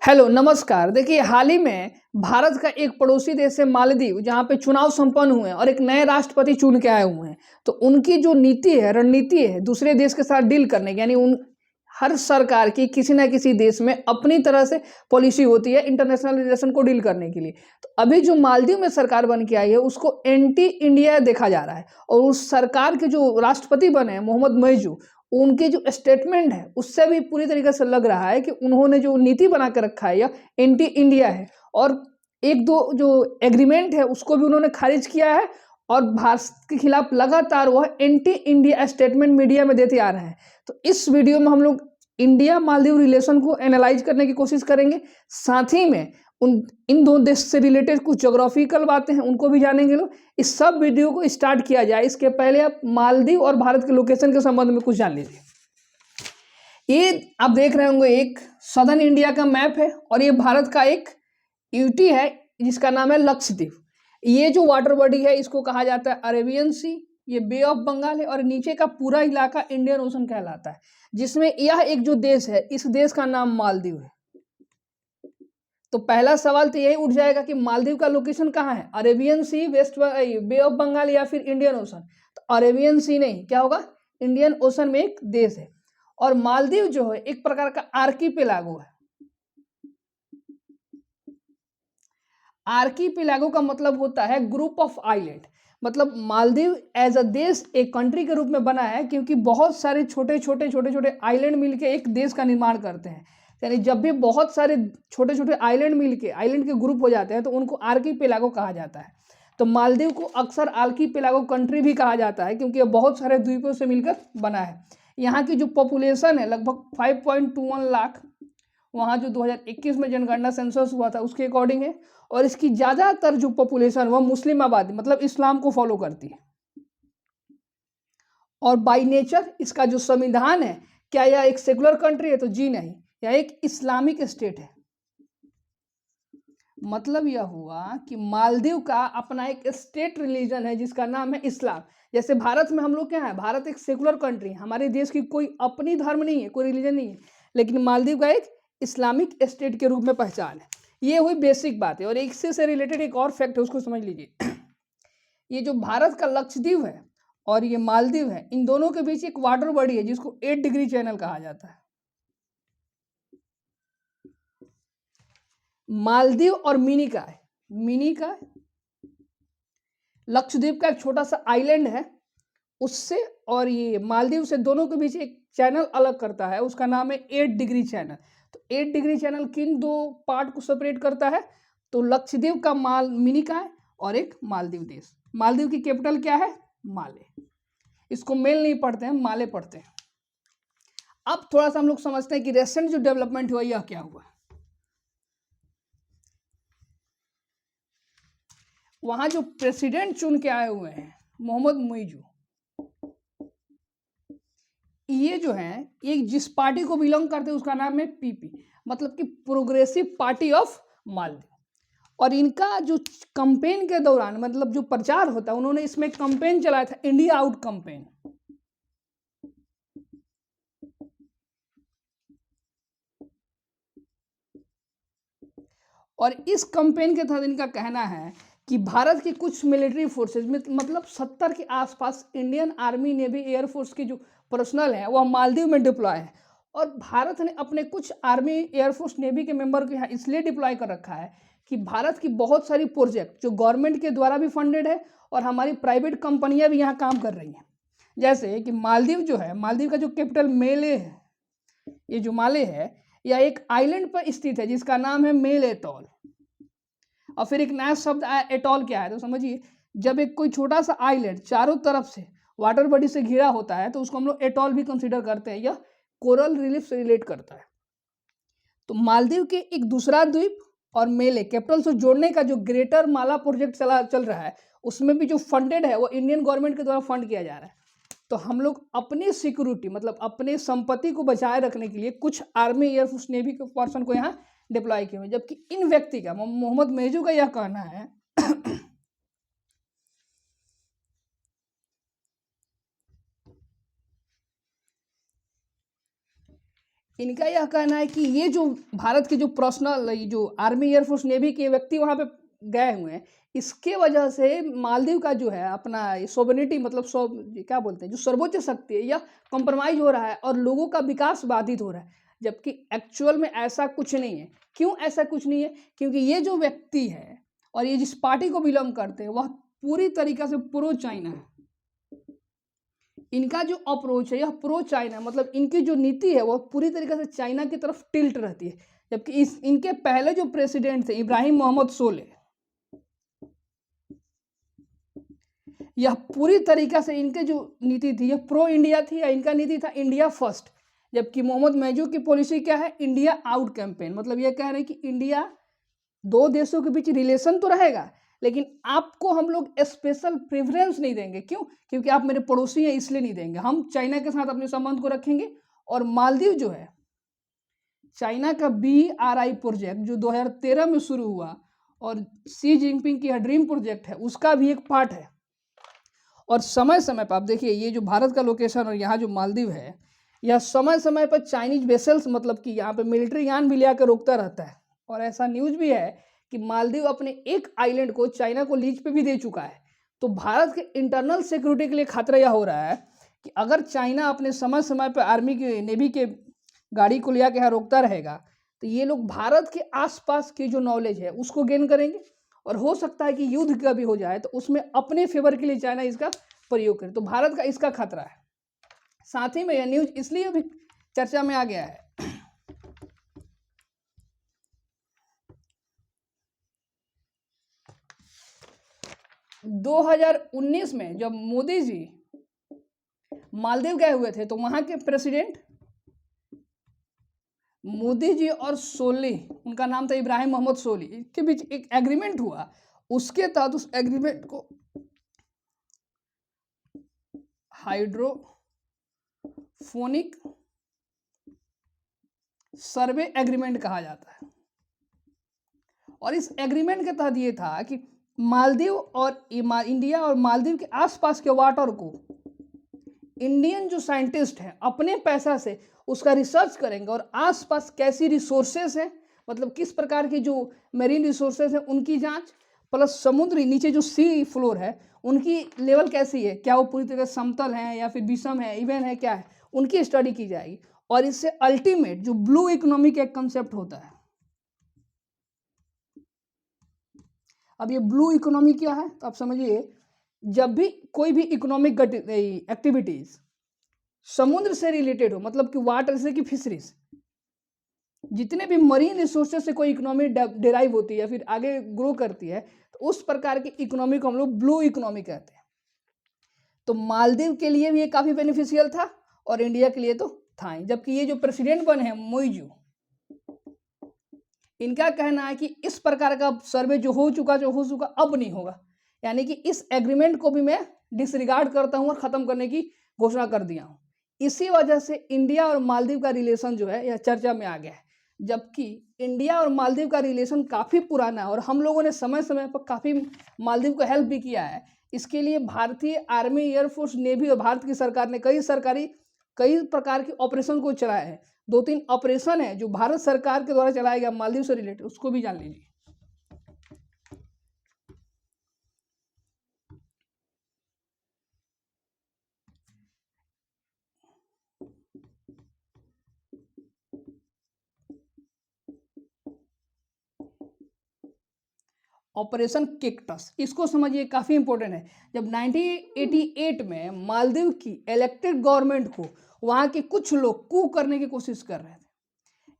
Hello नमस्कार। देखिए हाल ही में भारत का एक पड़ोसी देश है मालदीव, जहाँ पे चुनाव संपन्न हुए हैं और एक नए राष्ट्रपति चुन के आए हुए हैं। तो उनकी जो नीति है, रणनीति है दूसरे देश के साथ डील करने की, यानी उन हर सरकार की किसी ना किसी देश में अपनी तरह से पॉलिसी होती है इंटरनेशनल रिलेशन को डील करने के लिए। तो अभी जो मालदीव में सरकार बन के आई है उसको एंटी इंडिया देखा जा रहा है, और उस सरकार के जो राष्ट्रपति बने हैं मोहम्मद मोइजू, उनके जो स्टेटमेंट है उससे भी पूरी तरीके से लग रहा है कि उन्होंने जो नीति बना के रखा है यह एंटी इंडिया है। और एक दो जो एग्रीमेंट है उसको भी उन्होंने खारिज किया है, और भारत के खिलाफ लगातार वह एंटी इंडिया स्टेटमेंट मीडिया में देते आ रहे हैं। तो इस वीडियो में हम लोग इंडिया मालदीव रिलेशन को एनालाइज करने की कोशिश करेंगे, साथ ही में उन इन दो देश से रिलेटेड कुछ ज्योग्राफिकल बातें हैं उनको भी जानेंगे लोग। इस सब वीडियो को स्टार्ट किया जाए इसके पहले आप मालदीव और भारत के लोकेशन के संबंध में कुछ जान लीजिए। ये आप देख रहे होंगे एक सदर्न इंडिया का मैप है, और ये भारत का एक यूटी है जिसका नाम है लक्षद्वीप। ये जो वाटर बॉडी है इसको कहा जाता है अरेबियन सी, ये बे ऑफ बंगाल है, और नीचे का पूरा इलाका इंडियन ओशन कहलाता है, जिसमें यह एक जो देश है इस देश का नाम मालदीव है। तो पहला सवाल तो यही उठ जाएगा कि मालदीव का लोकेशन कहाँ है, Arabian sea, west bay of Bengal या फिर इंडियन ओशन। तो अरेबियन सी नहीं, क्या होगा, इंडियन ओशन में एक देश है। और मालदीव जो है एक प्रकार का आर्कीपेलागो है। आर्कीपेलागो का मतलब होता है ग्रुप ऑफ आइलैंड। मतलब मालदीव एज अ देश एक कंट्री के रूप में बना है क्योंकि बहुत सारे छोटे छोटे आइलैंड मिलके एक देश का निर्माण करते हैं। यानी जब भी बहुत सारे छोटे छोटे आइलैंड मिलके आइलैंड के ग्रुप हो जाते हैं तो उनको आर्कीपेलागो कहा जाता है। तो मालदीव को अक्सर आर्कीपेलागो कंट्री भी कहा जाता है क्योंकि ये बहुत सारे द्वीपों से मिलकर बना है। यहाँ की जो पॉपुलेशन है लगभग 5.21 लाख, वहाँ जो 2021 में जनगणना सेंसस हुआ था उसके अकॉर्डिंग है। और इसकी ज़्यादातर जो पॉपुलेशन वह मुस्लिम आबादी मतलब इस्लाम को फॉलो करती है। और बाय नेचर इसका जो संविधान है, क्या यह एक सेकुलर कंट्री है, तो जी नहीं, यह एक इस्लामिक स्टेट है। मतलब यह हुआ कि मालदीव का अपना एक स्टेट रिलीजन है जिसका नाम है इस्लाम। जैसे भारत में हम लोग क्या है, भारत एक सेकुलर कंट्री है, हमारे देश की कोई अपनी धर्म नहीं है, कोई रिलीजन नहीं है, लेकिन मालदीव का एक इस्लामिक स्टेट के रूप में पहचान है। ये हुई बेसिक बात है। और इससे से रिलेटेड एक और फैक्ट है, उसको समझ लीजिए। ये जो भारत का लक्षद्वीप है और ये मालदीव है, इन दोनों के बीच एक वाटर बॉडी है जिसको 8 डिग्री चैनल कहा जाता है। मालदीव और मिनी का लक्षद्वीप का एक छोटा सा आइलैंड है उससे, और ये मालदीव से दोनों के बीच एक चैनल अलग करता है, उसका नाम है 8 डिग्री चैनल। तो 8 डिग्री चैनल किन दो पार्ट को सेपरेट करता है, तो लक्षद्वीप का मिनी का है और एक मालदीव देश। मालदीव की कैपिटल क्या है, माले। इसको मेल नहीं पढ़ते हैं, माले पढ़ते हैं। अब थोड़ा सा हम लोग समझते हैं कि रेसेंट जो डेवलपमेंट हुआ यह क्या हुआ। वहां जो प्रेसिडेंट चुन के आए हुए हैं मोहम्मद मोइजू, ये जो है ये जिस पार्टी को बिलोंग करते हैं उसका नाम है पीपी, मतलब कि प्रोग्रेसिव पार्टी ऑफ मालदीव। और इनका जो कैंपेन के दौरान मतलब जो प्रचार होता है, उन्होंने इसमें कैंपेन चलाया था, इंडिया आउट कैंपेन। और इस कैंपेन के तहत इनका कहना है कि भारत की कुछ मिलिट्री फोर्सेज में मतलब 70 के आसपास इंडियन आर्मी नेवी एयरफोर्स की जो पर्सनल है वह मालदीव में डिप्लॉय है। और भारत ने अपने कुछ आर्मी एयरफोर्स नेवी के मेंबर को यहाँ इसलिए डिप्लॉय कर रखा है कि भारत की बहुत सारी प्रोजेक्ट जो गवर्नमेंट के द्वारा भी फंडेड है और हमारी प्राइवेट कंपनियां भी यहाँ काम कर रही हैं। जैसे कि मालदीव जो है, मालदीव का जो कैपिटल मेले है, ये जो माले है यह एक आइलैंड पर स्थित है जिसका नाम है मेल एटॉल। और फिर एक नया शब्द आया एटॉल, क्या है तो समझिए, जब एक कोई छोटा सा आइलैंड चारों तरफ से वाटर बॉडी से घिरा होता है तो उसको हम लोग एटॉल भी कंसीडर करते हैं, यह कोरल रिलीफ से रिलेट करता है। तो मालदीव के एक दूसरा द्वीप और मेले कैपिटल से जोड़ने का जो ग्रेटर माला प्रोजेक्ट चल रहा है, उसमें भी जो फंडेड है वो इंडियन गवर्नमेंट के द्वारा फंड किया जा रहा है। तो हम लोग अपनी सिक्योरिटी मतलब अपने संपत्ति को बचाए रखने के लिए कुछ आर्मी एयरफोर्स नेवी के पर्सन को यहाँ डिप्लॉय किए हुए, जबकि इन व्यक्ति का मोहम्मद मेजू का यह कहना है इनका यह कहना है कि ये जो भारत के जो पर्सनल जो आर्मी एयरफोर्स नेवी के व्यक्ति वहाँ पे गए हुए हैं, इसके वजह से मालदीव का जो है अपना सोवरेनिटी मतलब क्या बोलते हैं जो सर्वोच्च शक्ति है यह कॉम्प्रोमाइज हो रहा है और लोगों का विकास बाधित हो रहा है, जबकि एक्चुअल में ऐसा कुछ नहीं है। क्यों ऐसा कुछ नहीं है? क्योंकि ये जो व्यक्ति है और ये जिस पार्टी को बिलोंग करते हैं वह पूरी तरीके से प्रो चाइना है। इनका जो अप्रोच है यह प्रो चाइना, मतलब इनकी जो नीति है वह पूरी तरीके से चाइना की तरफ टिल्ट रहती है। जबकि इनके पहले जो प्रेसिडेंट थे इब्राहिम मोहम्मद सोले, यह पूरी तरीके से इनके जो नीति थी यह प्रो इंडिया थी या इनका नीति था इंडिया फर्स्ट। जबकि मोहम्मद मैजू की पॉलिसी क्या है? इंडिया आउट कैंपेन, मतलब यह कह रहे हैं कि इंडिया दो देशों के बीच रिलेशन तो रहेगा लेकिन आपको हम लोग स्पेशल प्रेफरेंस नहीं देंगे। क्यों? क्योंकि आप मेरे पड़ोसी हैं इसलिए नहीं देंगे, हम चाइना के साथ अपने संबंध को रखेंगे। और मालदीव जो है चाइना का BRI प्रोजेक्ट जो 2013 में शुरू हुआ और शी जिनपिंग की ड्रीम प्रोजेक्ट है उसका भी एक पार्ट है। और समय समय पर आप देखिए ये जो भारत का लोकेशन और यहाँ जो मालदीव है यह समय समय पर चाइनीज वेसल्स मतलब कि यहाँ पे मिलिट्री यान भी ले आकर रोकता रहता है। और ऐसा न्यूज भी है कि मालदीव अपने एक आइलैंड को चाइना को लीज पे भी दे चुका है। तो भारत के इंटरनल सिक्योरिटी के लिए खतरा यह हो रहा है कि अगर चाइना अपने समय समय पर आर्मी के नेवी के गाड़ी को ले आकर यहाँ रोकता रहेगा तो ये लोग भारत के आसपास की जो नॉलेज है उसको गेन करेंगे और हो सकता है कि युद्ध का भी हो जाए तो उसमें अपने फेवर के लिए चाइना इसका प्रयोग करे। तो भारत का इसका खतरा है। साथ ही में यह न्यूज इसलिए भी चर्चा में आ गया है 2019 में जब मोदी जी मालदीव गए हुए थे तो वहां के प्रेसिडेंट मोदी जी और सोली, उनका नाम था इब्राहिम मोहम्मद सोली, के बीच एक एग्रीमेंट हुआ। उसके तहत उस एग्रीमेंट को हाइड्रोफोनिक सर्वे एग्रीमेंट कहा जाता है। और इस एग्रीमेंट के तहत ये था कि मालदीव और इंडिया और मालदीव के आसपास के वाटर को इंडियन जो साइंटिस्ट हैं अपने पैसा से उसका रिसर्च करेंगे और आसपास कैसी रिसोर्सेज हैं, मतलब किस प्रकार की जो मेरीन रिसोर्सेज हैं उनकी जांच, प्लस समुद्री नीचे जो सी फ्लोर है उनकी लेवल कैसी है, क्या वो पूरी तरह समतल है या फिर विषम है, इवन है, क्या है, उनकी स्टडी की जाएगी। और इससे अल्टीमेट जो ब्लू इकोनॉमी का एक कंसेप्ट होता है। अब ये ब्लू इकोनॉमी क्या है तो आप समझिए, जब भी कोई भी इकोनॉमिक एक्टिविटीज समुद्र से रिलेटेड हो, मतलब कि वाटर से कि फिशरीज, जितने भी मरीन रिसोर्सेज से कोई इकोनॉमी डेराइव होती है या फिर आगे ग्रो करती है तो उस प्रकार की इकोनॉमी को हम लोग ब्लू इकोनॉमी कहते हैं। तो मालदीव के लिए भी ये काफी बेनिफिशियल था और इंडिया के लिए तो था ही। जबकि ये जो प्रेसिडेंट बने हैं मोइजू, इनका कहना है कि इस प्रकार का सर्वे जो हो चुका अब नहीं होगा, यानी कि इस एग्रीमेंट को भी मैं डिसरिगार्ड करता हूं और खत्म करने की घोषणा कर दिया हूं। इसी वजह से इंडिया और मालदीव का रिलेशन जो है यह चर्चा में आ गया है। जबकि इंडिया और मालदीव का रिलेशन काफ़ी पुराना है और हम लोगों ने समय समय पर काफ़ी मालदीव को हेल्प भी किया है। इसके लिए भारतीय आर्मी, एयरफोर्स, नेवी और भारत की सरकार ने कई प्रकार के ऑपरेशन को चलाया है। 2-3 ऑपरेशन है जो भारत सरकार के द्वारा चलाया गया मालदीव से रिलेटेड, उसको भी जान लीजिए। ऑपरेशन किक्टस, इसको समझिए, काफ़ी इंपॉर्टेंट है। जब 1988 में मालदीव की इलेक्टेड गवर्नमेंट को वहाँ के कुछ लोग कू करने की कोशिश कर रहे थे।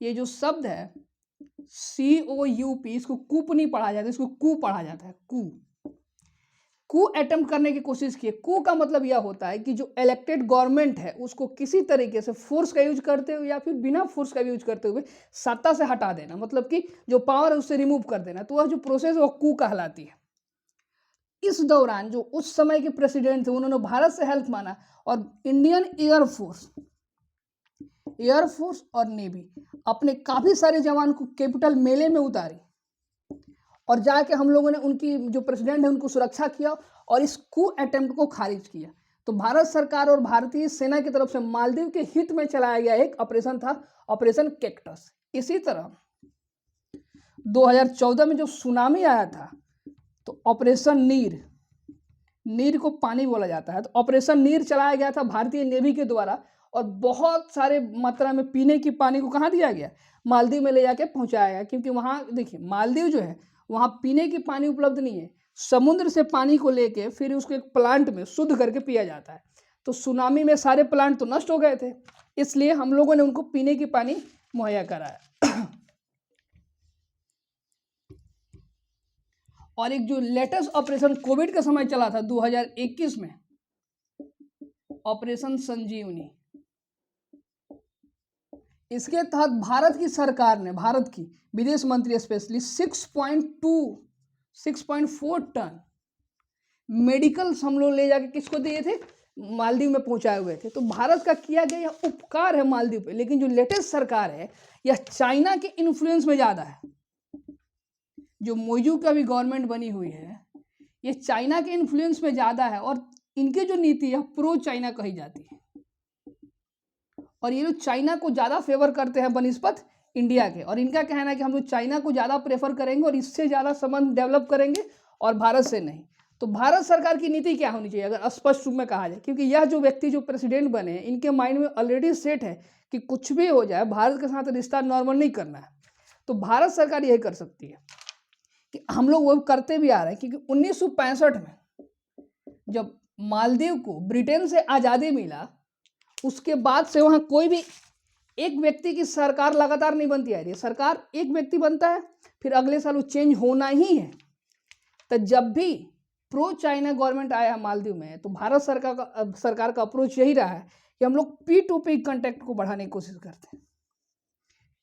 ये जो शब्द है COUP, इसको कूप नहीं पढ़ा जाता, इसको कू पढ़ा जाता है। कू अटेम्प्ट करने की कोशिश की। कू का मतलब यह होता है कि जो इलेक्टेड गवर्नमेंट है उसको किसी तरीके से फोर्स का यूज करते हुए या फिर बिना फोर्स का यूज करते हुए सत्ता से हटा देना, मतलब कि जो पावर है उससे रिमूव कर देना। तो वह जो प्रोसेस है वो कू कहलाती है। इस दौरान जो उस समय के प्रेसिडेंट थे उन्होंने भारत से हेल्प मांगा और इंडियन एयरफोर्स और नेवी अपने काफी सारे जवान को कैपिटल मेले में उतारी और जाके हम लोगों ने उनकी जो प्रेसिडेंट है उनको सुरक्षा किया और इस कू अटेम्प्ट को खारिज किया। तो भारत सरकार और भारतीय सेना की तरफ से मालदीव के हित में चलाया गया एक ऑपरेशन था, ऑपरेशन कैक्टस। इसी तरह 2014 में जो सुनामी आया था, तो ऑपरेशन नीर, नीर को पानी बोला जाता है, तो ऑपरेशन नीर चलाया गया था भारतीय नेवी के द्वारा, और बहुत सारे मात्रा में पीने की पानी को कहाँ दिया गया, मालदीव में ले जाके पहुंचाया गया। क्योंकि वहाँ देखिए मालदीव जो है वहाँ पीने की पानी उपलब्ध नहीं है, समुद्र से पानी को लेके फिर उसको एक प्लांट में शुद्ध करके पिया जाता है। तो सुनामी में सारे प्लांट तो नष्ट हो गए थे, इसलिए हम लोगों ने उनको पीने की पानी मुहैया कराया। और एक जो लेटेस्ट ऑपरेशन कोविड के समय चला था 2021 में, ऑपरेशन संजीवनी, इसके तहत भारत की सरकार ने, भारत की विदेश मंत्री स्पेशली 6.4 टन मेडिकल्स हम लोग ले जाके किसको दिए थे, मालदीव में पहुंचाए हुए थे। तो भारत का किया गया यह उपकार है मालदीव पे। लेकिन जो लेटेस्ट सरकार है यह चाइना के इन्फ्लुएंस में ज़्यादा है। जो मोजू का भी गवर्नमेंट बनी हुई है ये चाइना के इन्फ्लुएंस में ज़्यादा है, और इनकी जो नीति है प्रो चाइना कही जाती है, और ये लोग चाइना को ज़्यादा फेवर करते हैं बनिस्पत इंडिया के। और इनका कहना है कि हम लोग चाइना को ज़्यादा प्रेफर करेंगे और इससे ज़्यादा संबंध डेवलप करेंगे, और भारत से नहीं। तो भारत सरकार की नीति क्या होनी चाहिए अगर स्पष्ट रूप में कहा जाए, क्योंकि यह जो व्यक्ति जो प्रेसिडेंट बने हैं इनके माइंड में ऑलरेडी सेट है कि कुछ भी हो जाए भारत के साथ रिश्ता नॉर्मल नहीं करना है। तो भारत सरकार यही कर सकती है कि हम लोग वो करते भी आ रहे हैं, क्योंकि 1965 में जब मालदीव को ब्रिटेन से आज़ादी मिला उसके बाद से वहाँ कोई भी एक व्यक्ति की सरकार लगातार नहीं बनती आ रही है। सरकार एक व्यक्ति बनता है फिर अगले साल वो चेंज होना ही है। तो जब भी प्रो चाइना गवर्नमेंट आया है मालदीव में, तो भारत सरकार का अप्रोच यही रहा है कि हम लोग P2P कंटेक्ट को बढ़ाने की कोशिश करते हैं।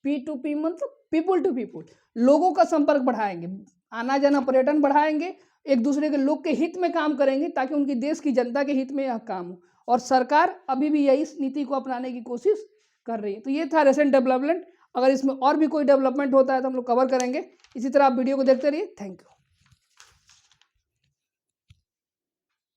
P2P मतलब पीपुल टू पीपुल, लोगों का संपर्क बढ़ाएंगे, आना जाना पर्यटन बढ़ाएंगे, एक दूसरे के लोग के हित में काम करेंगे ताकि उनकी देश की जनता के हित में यह काम हो। और सरकार अभी भी यही नीति को अपनाने की कोशिश कर रही है। तो ये था रिसेंट डेवलपमेंट। अगर इसमें और भी कोई डेवलपमेंट होता है तो हम लोग कवर करेंगे। इसी तरह आप वीडियो को देखते रहिए। Thank you.